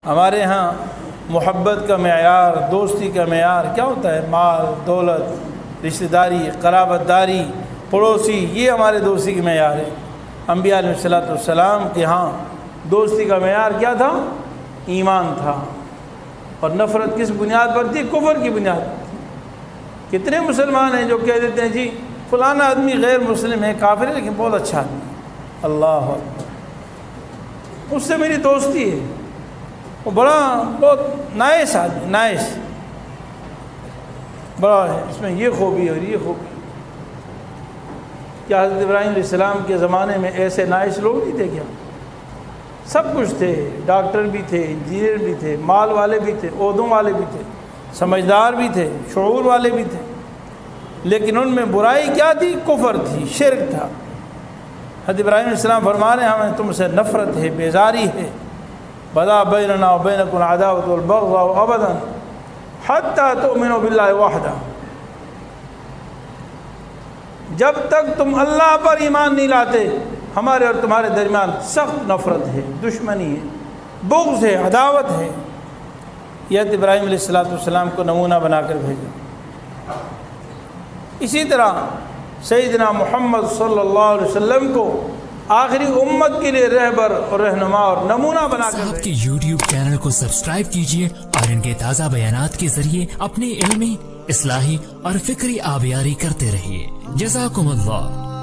ہمارے ہاں محبت کا معیار، دوستی کا معیار کیا ہوتا ہے؟ مال، دولت، رشتہ داری، قرابت داری، پڑوسی، یہ ہمارے دوستی کا معیار ہے۔ انبیاء علیہ السلام کے ہاں دوستی کا معیار کیا تھا؟ ایمان تھا۔ اور نفرت کس بنیاد پر تھی؟ کفر کی بنیاد پر تھی۔ کتنے مسلمان ہیں جو کہہ دیتے ہیں جی فلانا آدمی غیر مسلم ہے، کافر ہے، لیکن بہت اچھا آدمی ہے، اللہ اکبر، اس سے میری دوستی ہے، وہ بہت نائس آدمی، نائس، بڑا ہے، اس میں یہ خوبی اور یہ خوبی۔ کیا حضرت ابراہیم علیہ السلام کے زمانے میں ایسے نائس لوگ نہیں تھے کیا؟ سب کچھ تھے، ڈاکٹر بھی تھے، انجینئر بھی تھے، مال والے بھی تھے، عہدوں والے بھی تھے، سمجھدار بھی تھے، شعور والے بھی تھے، لیکن ان میں برائی کیا تھی؟ کفر تھی، شرک تھا۔ حضرت ابراہیم علیہ السلام فرما رہے ہیں ہمیں تم سے نفرت ہے، بیزاری ہے، بدا بیننا و بینکم العداوۃ والبغضاء ابدا حتی تؤمنوا باللہ وحدہ، جب تک تم اللہ پر ایمان نہیں لاتے ہمارے اور تمہارے درمیان سخت نفرت ہے، دشمنی ہے، بغض ہے، عداوت ہے۔ یہ حضرت ابراہیم علیہ السلام کو نمونہ بنا کر بھیجا۔ اسی طرح سیدنا محمد صلی اللہ علیہ وسلم کو آخری امت کے لیے رہبر اور رہنما اور نمونہ بنا کر صاحب کے یوٹیوب چینل کو سبسکرائب کیجئے اور ان کے تازہ بیانات کے ذریعے اپنی علمی، اصلاحی اور فکری آبیاری کرتے رہیے۔ جزاکم اللہ۔